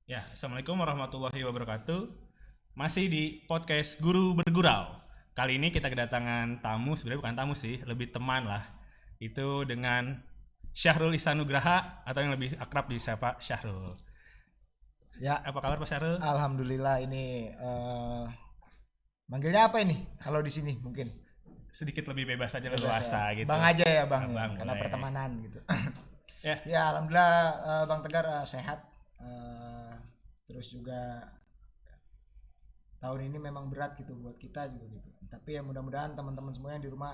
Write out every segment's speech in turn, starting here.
Ya, Assalamualaikum warahmatullahi wabarakatuh. Masih di podcast Guru Bergurau. Kali ini kita kedatangan tamu, sebenarnya bukan tamu sih, lebih teman lah. Itu dengan Syahrul Ihsanugraha atau yang lebih akrab disapa Syahrul. Ya, Apa kabar Pak Syahrul? alhamdulillah ini manggilnya apa ini? Kalau di sini mungkin Sedikit lebih bebas aja, bebas leluasa ya. gitu. Bang aja ya bang, Abang, ya, karena boleh. pertemanan gitu. Ya. Ya alhamdulillah Bang Tegar sehat. Terus juga tahun ini memang berat gitu buat kita juga gitu. Tapi ya mudah-mudahan teman-teman semua yang di rumah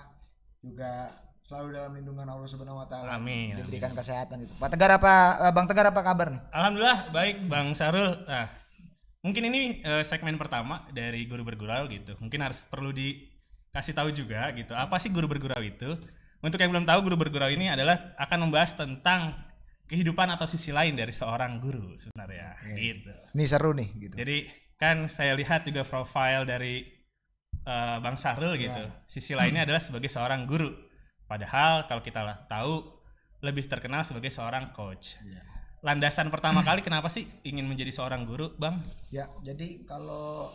juga selalu dalam lindungan Allah Subhanahu Wa Taala. Amin, Diberikan amin. kesehatan itu. Pak Tegar apa Bang Tegar apa kabar nih? Alhamdulillah baik Bang Syahrul. Nah, mungkin ini segmen pertama dari Guru Bergurau gitu. Mungkin harus perlu dikasih tahu juga gitu. Apa sih Guru Bergurau itu? Untuk yang belum tahu, Guru Bergurau ini adalah akan membahas tentang kehidupan atau sisi lain dari seorang guru sebenarnya. Gitu. Ini seru nih gitu. Jadi kan saya lihat juga profil dari Bang Syahrul gitu. Sisi lainnya adalah sebagai seorang guru. Padahal kalau kita tahu lebih terkenal sebagai seorang coach. Landasan pertama kali kenapa sih ingin menjadi seorang guru, Bang? Ya, jadi kalau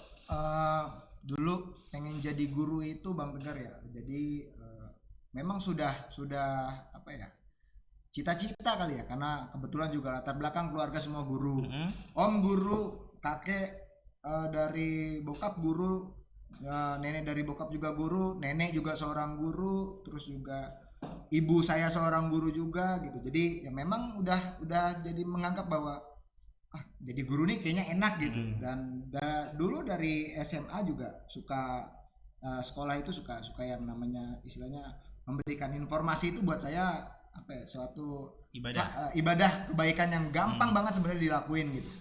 dulu pengen jadi guru itu Bang Tegar ya. Jadi memang sudah apa ya? Cita-cita kali ya, karena kebetulan juga latar belakang keluarga semua guru. Om guru, kakek dari bokap guru, nenek dari bokap juga guru, nenek juga seorang guru, terus juga ibu saya seorang guru juga gitu. Jadi ya memang udah jadi menganggap bahwa jadi guru nih kayaknya enak gitu. Dan dulu dari SMA juga suka sekolah itu suka yang namanya istilahnya memberikan informasi itu buat saya apa ya, suatu ibadah kebaikan yang gampang banget sebenarnya dilakuin gitu.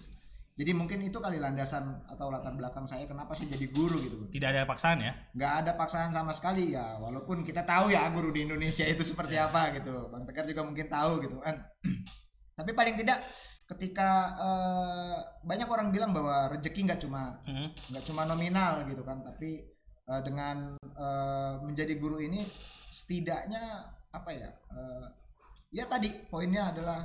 Jadi mungkin itu kali landasan atau latar belakang saya kenapa sih jadi guru gitu. Tidak ada paksaan ya? Nggak ada paksaan sama sekali ya, walaupun kita tahu ya guru di Indonesia itu seperti apa gitu. Bang Tegar juga mungkin tahu gitu kan. Tapi paling tidak ketika banyak orang bilang bahwa rezeki nggak cuma nominal gitu kan, tapi dengan menjadi guru ini setidaknya apa ya, ya tadi poinnya adalah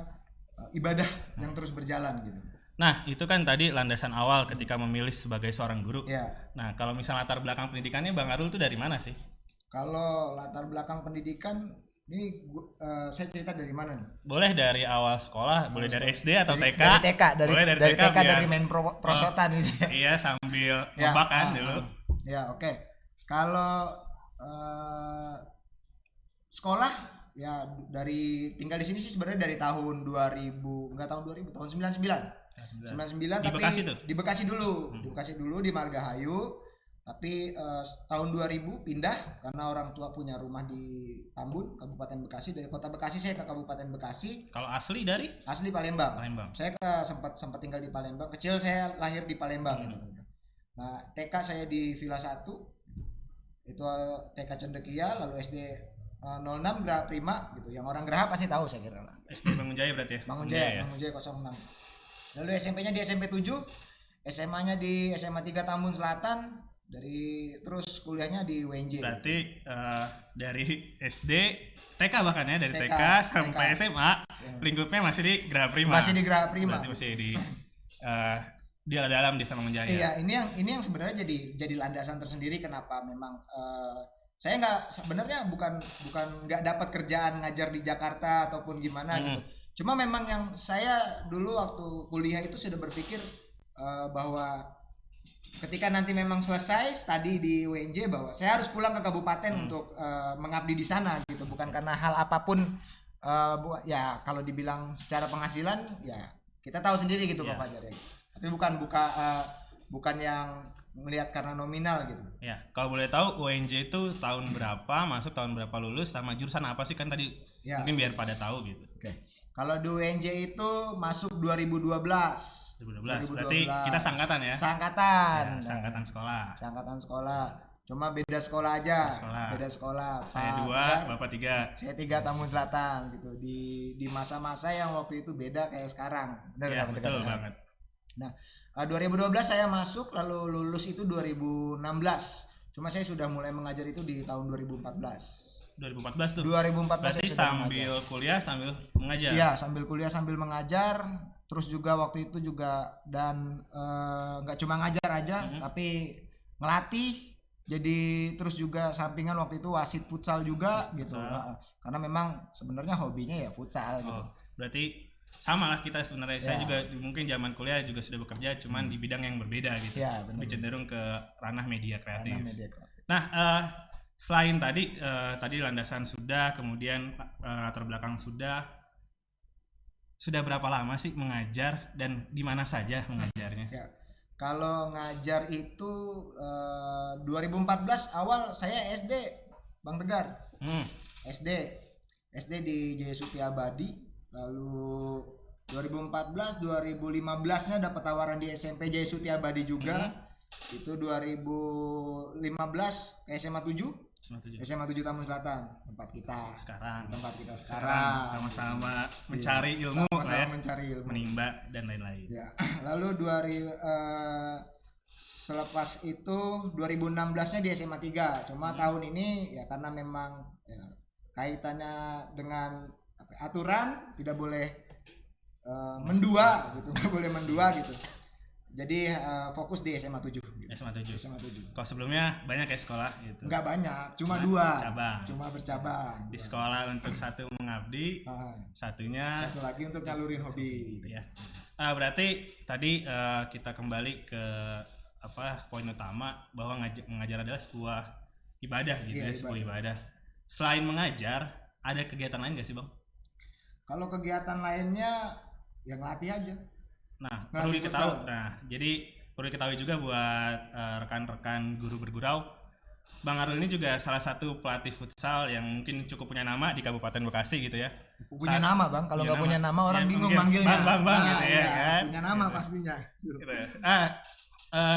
ibadah yang terus berjalan gitu. Nah, itu kan tadi landasan awal ketika memilih sebagai seorang guru. Ya. Nah, kalau misalnya latar belakang pendidikannya Bang Arul itu dari mana sih? Kalau latar belakang pendidikan ini saya cerita dari mana nih? Boleh dari awal sekolah, boleh dari SD atau TK. Dari TK, boleh dari TK, TK dari main prosotan gitu ya. Iya, sambil Ya, ngebak kan dulu. Ya, oke. Kalau sekolah ya dari tinggal di sini sih sebenarnya dari tahun 2000, enggak tahun 2000, tahun 99. 99 Di tapi Bekasi tuh? Di Bekasi dulu. Di Bekasi dulu di Margahayu. Tapi tahun 2000 pindah karena orang tua punya rumah di Tambun, Kabupaten Bekasi. Dari kota Bekasi saya ke Kabupaten Bekasi. Kalau asli dari? Asli Palembang. Saya sempat tinggal di Palembang. Kecil saya lahir di Palembang. Nah, TK saya di Villa 1. Itu TK Cendekia, lalu SD 06 Geraha Prima gitu. Yang orang Geraha pasti tahu saya kira lah. SD Bangun Jaya berarti ya? Bangun Jaya 06. Lalu SMP-nya di SMP 7, SMA-nya di SMA 3 Tambun Selatan, terus kuliahnya di UNJ. Berarti dari SD, TK bahkan ya, dari TK sampai SMA, lingkupnya masih di Geraha Prima. Masih di Geraha Prima. Berarti masih di dalam Desa Bangun Jaya. Iya, ini yang sebenarnya jadi landasan tersendiri kenapa memang saya sebenarnya bukan nggak dapat kerjaan ngajar di Jakarta ataupun gimana gitu. Cuma memang yang saya dulu waktu kuliah itu sudah berpikir bahwa ketika nanti memang selesai studi di UNJ bahwa saya harus pulang ke kabupaten untuk mengabdi di sana gitu, bukan karena hal apapun ya kalau dibilang secara penghasilan ya kita tahu sendiri gitu Pak Fajar ya. Tapi bukan yang melihat karena nominal gitu. Ya, kalau boleh tahu UNJ itu tahun berapa, masuk tahun berapa lulus, sama jurusan apa sih kan tadi ya, mungkin biar pada tahu gitu. Oke. Kalau di UNJ itu masuk 2012. 2012. Berarti kita seangkatan ya? Seangkatan. Ya, seangkatan sekolah. Seangkatan sekolah. Cuma beda sekolah aja. Beda sekolah. Saya 2, Bapak 3. Saya 3 Tambun Selatan gitu. Di masa-masa yang waktu itu beda kayak sekarang. Benar ya, betul banget. Nah, 2012 saya masuk, lalu lulus itu 2016. Cuma saya sudah mulai mengajar itu di tahun 2014. 2014 tuh. 2014 berarti saya sudah sambil mengajar. Kuliah sambil mengajar. Iya, sambil kuliah sambil mengajar. terus juga waktu itu juga dan nggak cuma ngajar aja tapi ngelatih, jadi terus juga sampingan waktu itu wasit futsal juga gitu. Karena memang sebenarnya hobinya ya futsal gitu. Berarti sama lah kita sebenarnya. Saya juga mungkin zaman kuliah juga sudah bekerja, cuman di bidang yang berbeda gitu. Lebih cenderung ke ranah media kreatif. Nah, selain tadi landasan sudah, kemudian latar belakang sudah berapa lama sih mengajar dan di mana saja mengajarnya? Ya, kalau ngajar itu 2014 awal saya SD, Bang Tegar. SD di Jaya Suti Abadi, lalu 2014 2015-nya dapat tawaran di SMP Jaya Suti Abadi juga. Itu 2015 ke SMA 7 Tamun Selatan, tempat kita sekarang sama-sama mencari ilmu, mencari ilmu, menimba dan lain-lain. Ya. Lalu selepas itu 2016-nya di SMA 3. Cuma tahun ini ya karena memang ya, kaitannya dengan aturan tidak boleh mendua gitu, nggak boleh mendua gitu. Jadi fokus di SMA 7 gitu. SMA 7. Kalau sebelumnya banyak ya sekolah gitu? Enggak banyak, cuma 2 cabang. Cuma bercabang. Di sekolah untuk satu mengabdi, satu lagi untuk nyalurin hobi. Ya. Berarti tadi kita kembali ke poin utama bahwa mengajar adalah sebuah ibadah gitu ya, sebuah ibadah. Selain mengajar, ada kegiatan lain nggak sih Bang? Kalau kegiatan lainnya yang ngelatih aja. Jadi perlu diketahui juga buat rekan-rekan guru bergurau, Bang Arul ini juga salah satu pelatih futsal yang mungkin cukup punya nama di Kabupaten Bekasi gitu ya. Punya nama Bang, kalau nggak punya nama orang bingung manggilnya. Bang gitu ya kan. Punya nama pastinya. Gitu.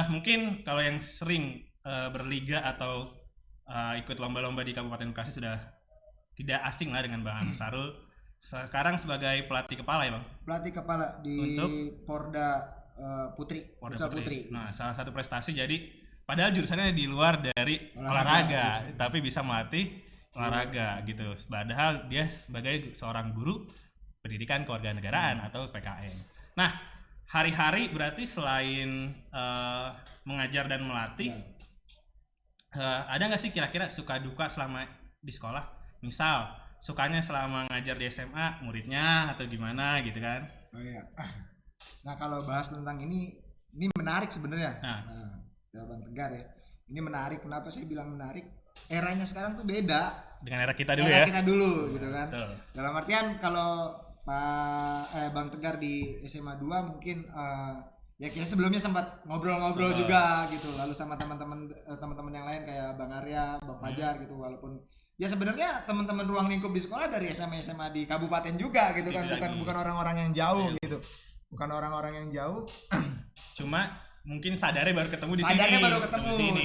Mungkin kalau yang sering berliga atau ikut lomba-lomba di Kabupaten Bekasi sudah tidak asing lah dengan Bang Sarul. Sekarang sebagai pelatih kepala ya Bang? Pelatih kepala di Porda Putri. Nah, salah satu prestasi jadi padahal jurusannya di luar dari olahraga tapi bisa melatih olahraga gitu. Padahal dia sebagai seorang guru pendidikan kewarganegaraan atau PKN. Nah, hari-hari berarti selain mengajar dan melatih, ada nggak sih kira-kira suka duka selama di sekolah? Misal sukanya selama ngajar di SMA muridnya atau gimana gitu kan? Nah kalau bahas tentang ini menarik sebenarnya. Bang Tegar ya. Ini menarik. Kenapa saya bilang menarik? Eranya sekarang tuh beda dengan era kita dulu ya. Era kita dulu gitu kan. Betul. Dalam artian kalau Bang Tegar di SMA 2 mungkin ya kita sebelumnya sempat ngobrol-ngobrol juga gitu. Lalu sama teman-teman yang lain kayak Bang Arya, Bang Fajar gitu, walaupun ya sebenarnya teman-teman ruang lingkup di sekolah dari SMA di kabupaten juga gitu kan, bukan orang-orang yang jauh gitu. Bukan orang-orang yang jauh. Cuma mungkin sadarnya baru ketemu di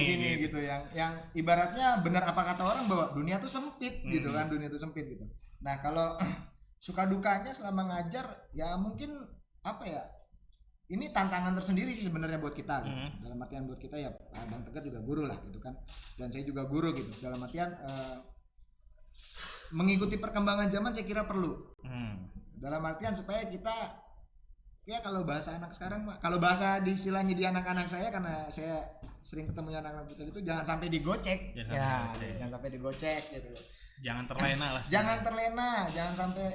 sini gitu. Yang ibaratnya benar apa kata orang bahwa dunia tuh sempit gitu kan, dunia tuh sempit gitu. Nah, kalau suka dukanya selama ngajar ya mungkin ini tantangan tersendiri sih sebenarnya buat kita gitu. Dalam artian buat kita ya Bang Tegar juga guru lah gitu kan. Dan saya juga guru gitu. Dalam artian mengikuti perkembangan zaman saya kira perlu. Dalam artian supaya kita ya kalau bahasa anak sekarang kalau bahasa istilahnya di anak-anak saya, karena saya sering ketemu anak-anak futsal itu, jangan sampai digocek. Jangan sampai digocek gitu. Jangan terlena lah. Jangan sampai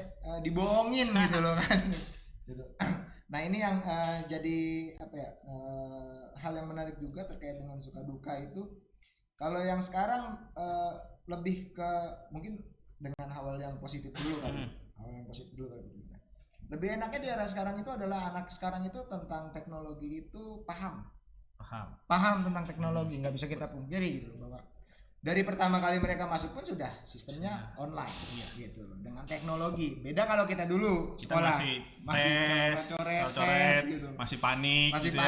dibohongin gitu loh kan. Gitu. Nah, ini yang jadi hal yang menarik juga terkait dengan suka duka itu. Kalau yang sekarang lebih ke mungkin dengan hal yang positif dulu kali. Lebih enaknya di era sekarang itu adalah anak sekarang itu tentang teknologi itu paham tentang teknologi, nggak bisa kita pungkiri gitu loh, bahwa dari pertama kali mereka masuk pun sudah sistemnya online gitu loh, dengan teknologi. Beda kalau kita dulu sekolah masih coret gitu, masih panik gitu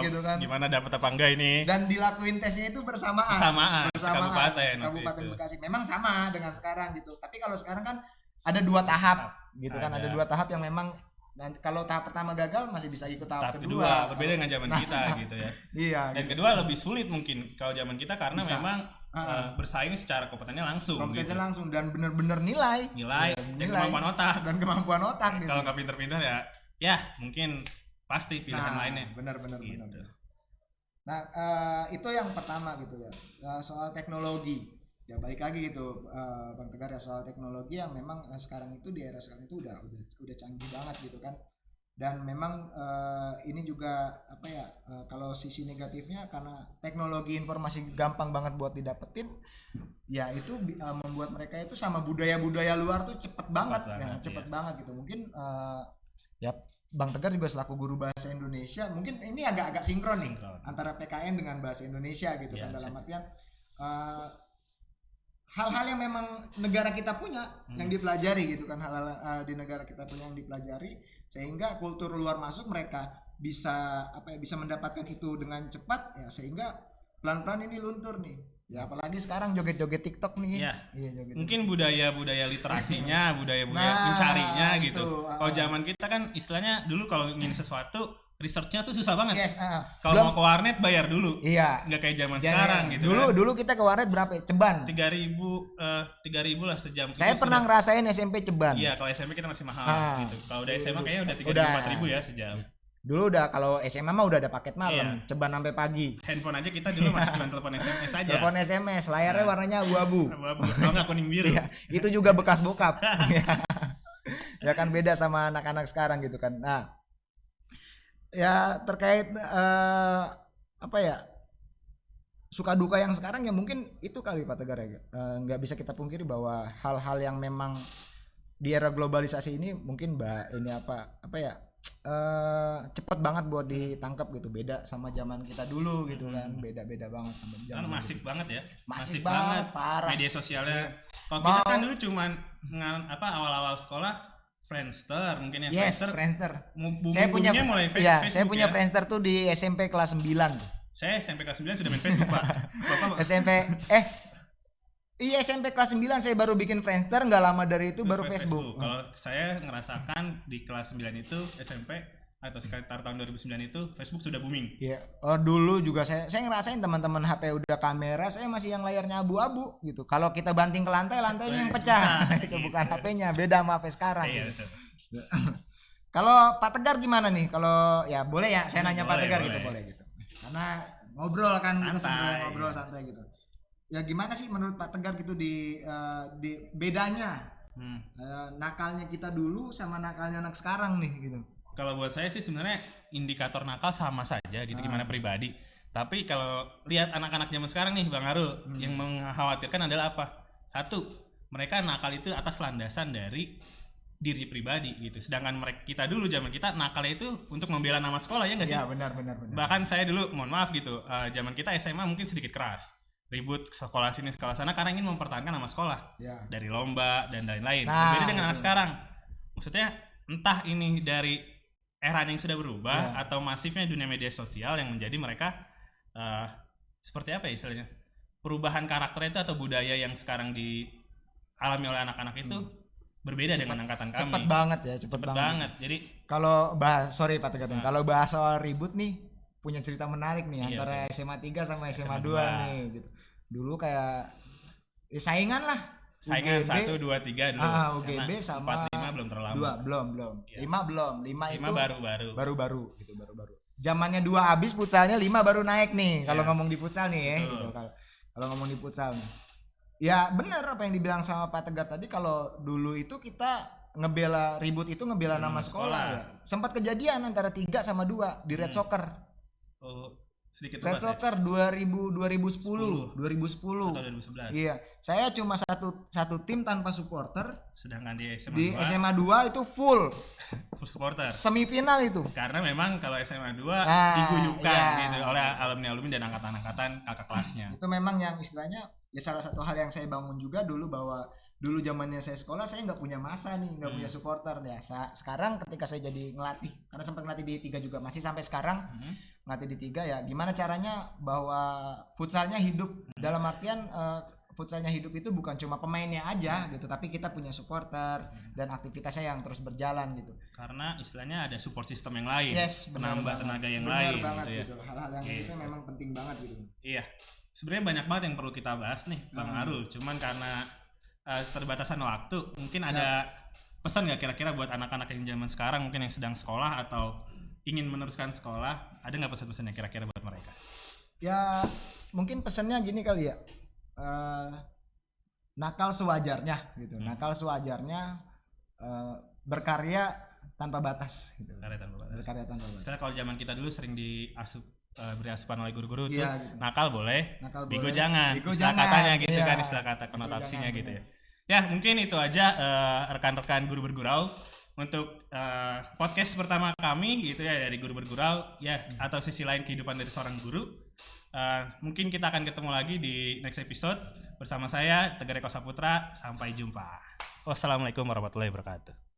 gitu kan, gimana dapat apa enggak ini, dan dilakuin tesnya itu bersamaan Kabupaten Bekasi. Memang sama dengan sekarang gitu, tapi kalau sekarang kan ada 2 tahap gitu kan, ada 2 tahap yang memang, dan kalau tahap pertama gagal masih bisa ikut tahap kedua. Berbeda dengan zaman kita gitu ya. Iya. Dan gitu. kedua lebih sulit mungkin kalau zaman kita karena memang bersaing secara kompetennya langsung. Dan benar-benar nilai dan kemampuan otak. Gitu. Kalau nggak pinter-pinter ya ya mungkin pasti pilihan lainnya. Benar. Gitu. Nah, itu yang pertama gitu ya. Soal teknologi. Ya balik lagi gitu, Bang Tegar ya, soal teknologi yang memang sekarang itu di era sekarang itu udah canggih banget gitu kan. Dan memang ini juga apa ya, kalau sisi negatifnya karena teknologi informasi gampang banget buat didapetin, ya itu membuat mereka itu sama budaya-budaya luar tuh cepet banget gitu. Mungkin ya Bang Tegar juga selaku guru bahasa Indonesia, mungkin ini agak sinkron nih antara PKN dengan bahasa Indonesia gitu kan, dalam artian hal-hal yang memang negara kita punya yang dipelajari gitu kan, hal-hal di negara kita punya yang dipelajari, sehingga kultur luar masuk mereka bisa bisa mendapatkan itu dengan cepat ya, sehingga pelan-pelan ini luntur nih ya, apalagi sekarang joget-joget TikTok nih ya. Joget-joget. Mungkin budaya literasinya, budaya mencarinya gitu. Kalau zaman kita kan istilahnya dulu kalau ingin sesuatu researchnya tuh susah banget. Kalau mau ke warnet bayar dulu. Iya. Nggak kayak zaman sekarang gitu. Dulu kita ke warnet berapa ya? Ceban. 3.000 lah sejam. Saya pernah ngerasain SMP ceban. Iya, kalau SMP kita masih mahal gitu. Kalau udah SMA kayaknya udah 3.000 4.000 ya sejam. Dulu udah, kalau SMA mah udah ada paket malam, ceban sampai pagi. Handphone aja kita dulu masih cuma telepon SMS aja. Telepon SMS, layarnya warnanya abu-abu. Kalau nggak kuning biru. Iya, itu juga bekas bokap. Ya kan beda sama anak-anak sekarang gitu kan. Nah, ya terkait suka duka yang sekarang ya mungkin itu kali Pak Tegar ya. Nggak bisa kita pungkiri bahwa hal-hal yang memang di era globalisasi ini mungkin cepat banget buat ditangkap gitu, beda sama zaman kita dulu gitu kan, beda banget sama zaman kan masif gitu. banget ya, masif banget parah media sosialnya. Kalau kita kan dulu cuman awal-awal sekolah Friendster mungkin ya. Friendster. Saya punya mulai Facebook. Saya punya Friendster tuh di SMP kelas 9 tuh. Saya SMP kelas 9 sudah main Facebook, Pak. SMP kelas 9 saya baru bikin Friendster, nggak lama dari itu baru Facebook. Kalau saya ngerasakan di kelas 9 itu SMP atau sekitar tahun 2009 itu Facebook sudah booming. Iya. Dulu juga saya ngerasain teman-teman HP udah kamera, saya masih yang layarnya abu-abu gitu. Kalau kita banting ke lantainya yang pecah. Itu bukan HP-nya, beda sama HP sekarang. Iya, betul. Kalau Pak Tegar gimana nih? Kalau ya boleh ya, saya nanya Pak Tegar gitu, boleh gitu. Karena ngobrol kan, kita sambil ngobrol santai gitu. Ya gimana sih menurut Pak Tegar gitu di bedanya nakalnya kita dulu sama nakalnya anak sekarang nih gitu? Kalau buat saya sih sebenarnya indikator nakal sama saja gitu, gimana pribadi. Tapi kalau lihat anak-anak zaman sekarang nih Bang Arul, yang mengkhawatirkan adalah apa? Satu, mereka nakal itu atas landasan dari diri pribadi gitu. Sedangkan kita dulu zaman kita nakalnya itu untuk membela nama sekolah, ya nggak sih? Iya benar. Bahkan saya dulu, mohon maaf gitu, zaman kita SMA mungkin sedikit keras, ribut sekolah sini sekolah sana karena ingin mempertahankan nama sekolah dari lomba dan lain-lain. Berbeda dengan anak sekarang. Maksudnya entah ini dari era yang sudah berubah atau masifnya dunia media sosial yang menjadi mereka seperti apa ya istilahnya, perubahan karakter itu atau budaya yang sekarang dialami oleh anak-anak itu berbeda dengan angkatan kami. Cepet banget. Jadi kalau sorry Pak Tegar, kalau bahas soal ribut nih punya cerita menarik nih antara SMA 3 sama SMA 2 nih gitu. Dulu kayak saingan 1, 2, 3 dulu. UGB sama 4, 5 belum terlalu lama. Belum. 5 belum. 5 itu baru gitu, baru. Zamannya 2 habis, futsalnya 5 baru naik nih. Kalau ngomong di futsal nih ya gitu. Kalau ngomong di futsal nih. Ya benar apa yang dibilang sama Pak Tegar tadi, kalau dulu itu kita ribut itu ngebela nama sekolah ya. Sempat kejadian antara 3 sama 2 di Red Soccer. Sedikit Red Soccer 2010 atau 2011. Iya, saya cuma satu tim tanpa supporter, sedangkan di SMA 2 itu full supporter. Semifinal itu. Karena memang kalau SMA 2 diguyupkan gitu oleh alumni dan angkatan kakak kelasnya. Itu memang yang istilahnya ya salah satu hal yang saya bangun juga dulu, bahwa dulu zamannya saya sekolah saya nggak punya masa nih, nggak punya supporter ya. Sekarang ketika saya jadi ngelatih, karena sempat ngelatih di 3 juga, masih sampai sekarang ngelatih di 3 ya, gimana caranya bahwa futsalnya hidup, dalam artian futsalnya hidup itu bukan cuma pemainnya aja gitu, tapi kita punya supporter dan aktivitasnya yang terus berjalan gitu. Karena istilahnya ada support system yang lain, penambah tenaga yang lain banget, gitu ya. Hal-hal yang itu memang penting banget gitu. Iya, sebenarnya banyak banget yang perlu kita bahas nih Bang Arul, cuman karena terbatasan waktu, mungkin ada pesan nggak kira-kira buat anak-anak yang zaman sekarang mungkin yang sedang sekolah atau ingin meneruskan sekolah, ada nggak pesan-pesannya kira-kira buat mereka? Ya mungkin pesannya gini kali ya, nakal sewajarnya gitu, nakal sewajarnya, berkarya tanpa batas gitu. Karya tanpa batas. Berkarya tanpa batas. Misalnya kalau zaman kita dulu sering beri asupan oleh guru-guru tuh, Iya, gitu. nakal boleh, Nakal bego boleh, jangan, bego istilah jangan. katanya gitu Iya. kan, istilah kata konotasinya Bego gitu jangan, ya. Ya mungkin itu aja rekan-rekan guru bergurau untuk podcast pertama kami gitu ya dari guru bergurau ya, atau sisi lain kehidupan dari seorang guru. Mungkin kita akan ketemu lagi di next episode bersama saya Tegar Eko Saputra. Sampai jumpa. Wassalamualaikum warahmatullahi wabarakatuh.